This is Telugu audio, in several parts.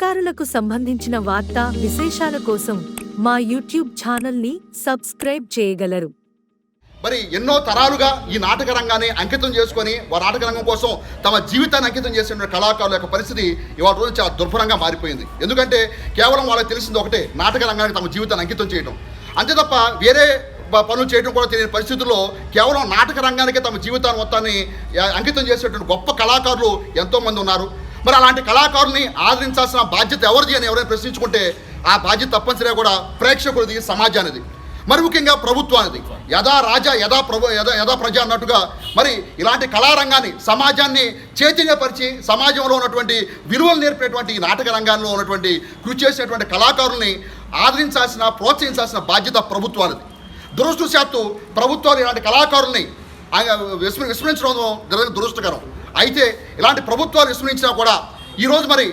కళాకారులకు సంబంధించిన వార్తా విశేషాల కోసం మా యూట్యూబ్ ఛానల్ని సబ్స్క్రైబ్ చేయగలరు. మరి ఎన్నో తరాలుగా ఈ నాటక రంగాన్ని అంకితం చేసుకొని వారి నాటక రంగం కోసం తమ జీవితాన్ని అంకితం చేసిన కళాకారుల యొక్క పరిస్థితి ఇవాళ రోజు చాలా దుర్భరంగా మారిపోయింది. ఎందుకంటే కేవలం వాళ్ళకి తెలిసింది ఒకటే, నాటక రంగానికి తమ జీవితాన్ని అంకితం చేయడం. అంతే తప్ప వేరే పనులు చేయడం కూడా తెలియని పరిస్థితుల్లో కేవలం నాటక రంగానికి తమ జీవితాన్ని మొత్తాన్ని అంకితం చేసేటువంటి గొప్ప కళాకారులు ఎంతోమంది ఉన్నారు. మరి అలాంటి కళాకారుల్ని ఆదరించాల్సిన బాధ్యత ఎవరిది అని ఎవరైనా ప్రశ్నించుకుంటే ఆ బాధ్యత తప్పనిసరిగా కూడా ప్రేక్షకుడిది, సమాజానిది, మరి ముఖ్యంగా ప్రభుత్వానిది. యథా రాజా యథా ప్రజ అన్నట్టుగా మరి ఇలాంటి కళారంగాన్ని, సమాజాన్ని చైతన్యపరిచి సమాజంలో ఉన్నటువంటి విలువలు నేర్పేటువంటి ఈ నాటక రంగాల్లో ఉన్నటువంటి కృషి చేసినటువంటి కళాకారుల్ని ఆదరించాల్సిన, ప్రోత్సహించాల్సిన బాధ్యత ప్రభుత్వానిది. దురదృష్టవశాత్తు ప్రభుత్వాలు ఇలాంటి కళాకారుల్ని విస్మరించడం జరిగిన దురదృష్టకరం. అయితే ఇలాంటి ప్రభుత్వాలు విస్మరించినా కూడా ఈరోజు మరి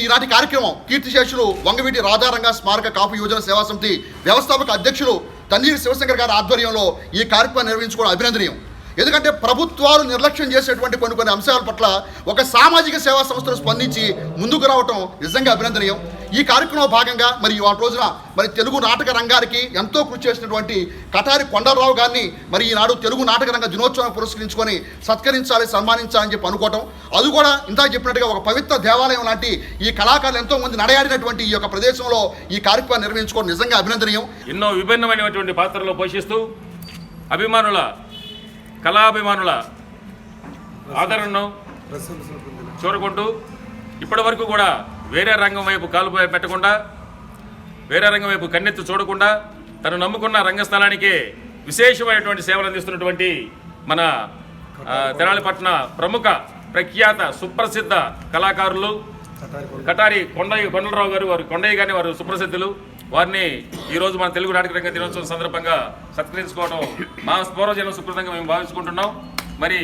ఈనాటి కార్యక్రమం కీర్తిశేషులు వంగవీటి రాధారంగ స్మారక కాపు యువజన సేవా సమితి వ్యవస్థాపక అధ్యక్షులు తన్నీరు శివశంకర్ గారి ఆధ్వర్యంలో ఈ కార్యక్రమాన్ని నిర్వహించుకోవడం అభినందనీయం. ఎందుకంటే ప్రభుత్వాలు నిర్లక్ష్యం చేసేటువంటి కొన్ని అంశాల పట్ల ఒక సామాజిక సేవా సంస్థలు స్పందించి ముందుకు రావటం నిజంగా అభినందనీయం. ఈ కార్యక్రమంలో భాగంగా మరి ఆ రోజున మరి తెలుగు నాటక రంగానికి ఎంతో కృషి చేసినటువంటి కటారి కొండలరావు గారిని మరి ఈనాడు తెలుగు నాటక రంగ దినోత్సవం పురస్కరించుకొని సత్కరించాలి, సన్మానించాలని చెప్పి అనుకోవటం, అది కూడా ఇంత చెప్పినట్టుగా ఒక పవిత్ర దేవాలయం లాంటి ఈ కళాకారులు ఎంతో మంది నడయాడినటువంటి ఈ యొక్క ప్రదేశంలో ఈ కార్యక్రమాన్ని నిర్వహించుకోవడం నిజంగా అభినందనీయం. ఎన్నో విభిన్నమైనటువంటి పాత్రలో పోషిస్తూ కళాభిమానుల ఆదరణను చూరకుంటూ ఇప్పటి వరకు కూడా వేరే రంగం వైపు కాలు పెట్టకుండా, వేరే రంగం వైపు కన్నెత్తి చూడకుండా తను నమ్ముకున్న రంగస్థలానికే విశేషమైనటువంటి సేవలు అందిస్తున్నటువంటి మన తెనాలిపట్న ప్రముఖ ప్రఖ్యాత సుప్రసిద్ధ కళాకారులు కటారి కొండలరావు గారు, వారు కొండయ్య గారిని వారు సుప్రసిద్ధులు. వారిని ఈరోజు మన తెలుగు నాటక రంగ దినోత్సవం సందర్భంగా సత్కరించుకోవడం మా పూర్వజన్మ సుకృతంగా మేము భావించుకుంటున్నాం. మరి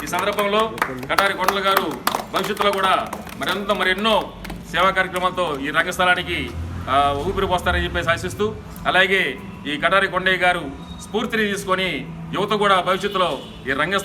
ఈ సందర్భంలో కటారి కొండల గారు భవిష్యత్తులో కూడా మరెన్నో సేవా కార్యక్రమాలతో ఈ రంగస్థలానికి ఊపిరి పోస్తారని చెప్పేసి ఆశిస్తూ, అలాగే ఈ కటారి కొండయ్య గారు స్ఫూర్తిని తీసుకొని యువత కూడా భవిష్యత్తులో ఈ రంగస్థలం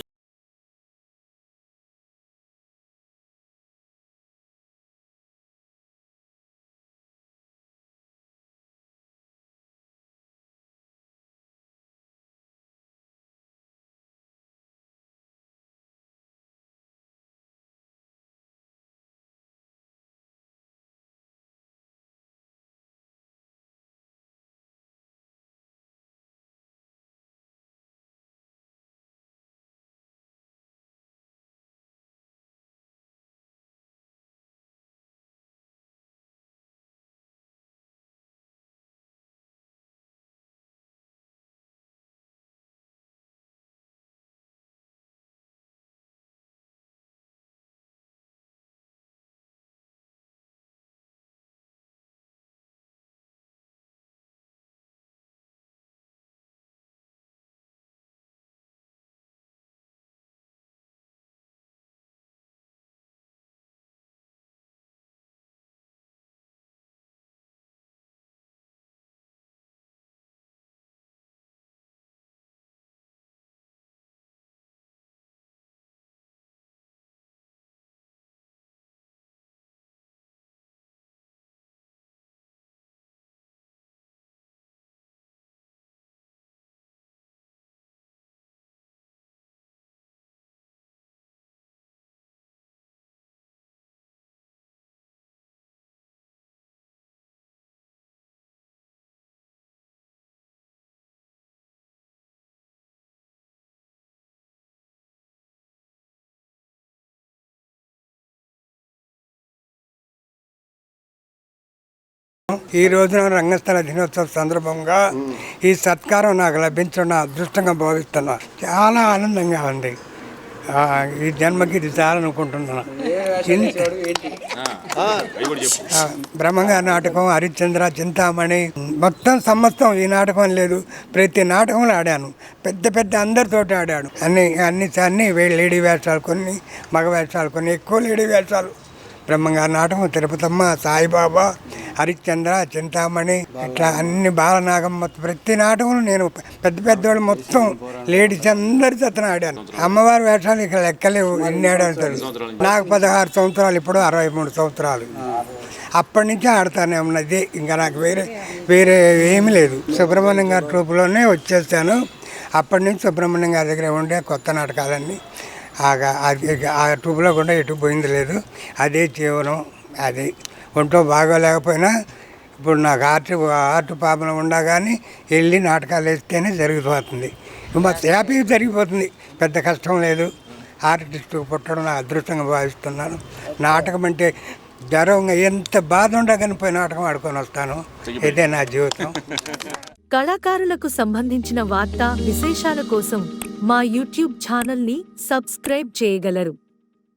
ఈ రోజున రంగస్థల దినోత్సవ సందర్భంగా ఈ సత్కారం నాకు లభించడం అదృష్టంగా భావిస్తున్నా. చాలా ఆనందంగా ఉంది. ఈ జన్మకి ఇది చాలనుకుంటున్నాను. బ్రహ్మంగారి నాటకం, హరిశ్చంద్ర, చింతామణి, మొత్తం సమస్తం ఈ నాటకం లేదు, ప్రతి నాటకంలో ఆడాను. పెద్ద పెద్ద అందరితోటి ఆడాను. అన్ని లేడీ వేషాలు, కొన్ని మగ వేషాలు, కొన్ని ఎక్కువ లేడీ వేషాలు. బ్రహ్మంగారి నాటకం, తిరుపతమ్మ, సాయిబాబా, హరిశ్చంద్ర, చింతామణి, ఇట్లా అన్ని బాలనాగం, మొత్తం ప్రతి నాటకంలో నేను పెద్ద పెద్దవాళ్ళు మొత్తం లేడీస్ అందరి చేతన ఆడాను. అమ్మవారి వేషాలు ఇక లెక్కలేవు, ఎన్ని ఆడాను తెలుసు. నాకు 16 సంవత్సరాలు, ఇప్పుడు 63 సంవత్సరాలు. అప్పటి నుంచి ఆడతానే ఉన్నది. ఇంకా నాకు వేరే ఏమీ లేదు. సుబ్రహ్మణ్యం గారి ట్రూప్లోనే వచ్చేసాను. అప్పటి నుంచి సుబ్రహ్మణ్యం గారి దగ్గర ఉండే కొత్త నాటకాలన్నీ ఆ ట్రూప్లో కూడా ఎటు పోయింది లేదు. అదే జీవనం. అది ఒంట్లో బాగోలేకపోయినా ఇప్పుడు నాకు ఆర్ట్ ప్రాబ్లం ఉండగానే వెళ్ళి నాటకాలు వేస్తేనే జరిగిపోతుంది. మా హ్యాపీగా జరిగిపోతుంది. పెద్ద కష్టం లేదు. ఆర్టిస్ట్ పుట్టడం నా అదృష్టంగా భావిస్తున్నాను. నాటకం అంటే జ్వరం ఎంత బాధ ఉండగానే పోయి నాటకం ఆడుకొని వస్తాను. ఇదే నా జీవితం. కళాకారులకు సంబంధించిన వార్తా విశేషాల కోసం మా యూట్యూబ్ ఛానల్ని సబ్స్క్రైబ్ చేయగలరు.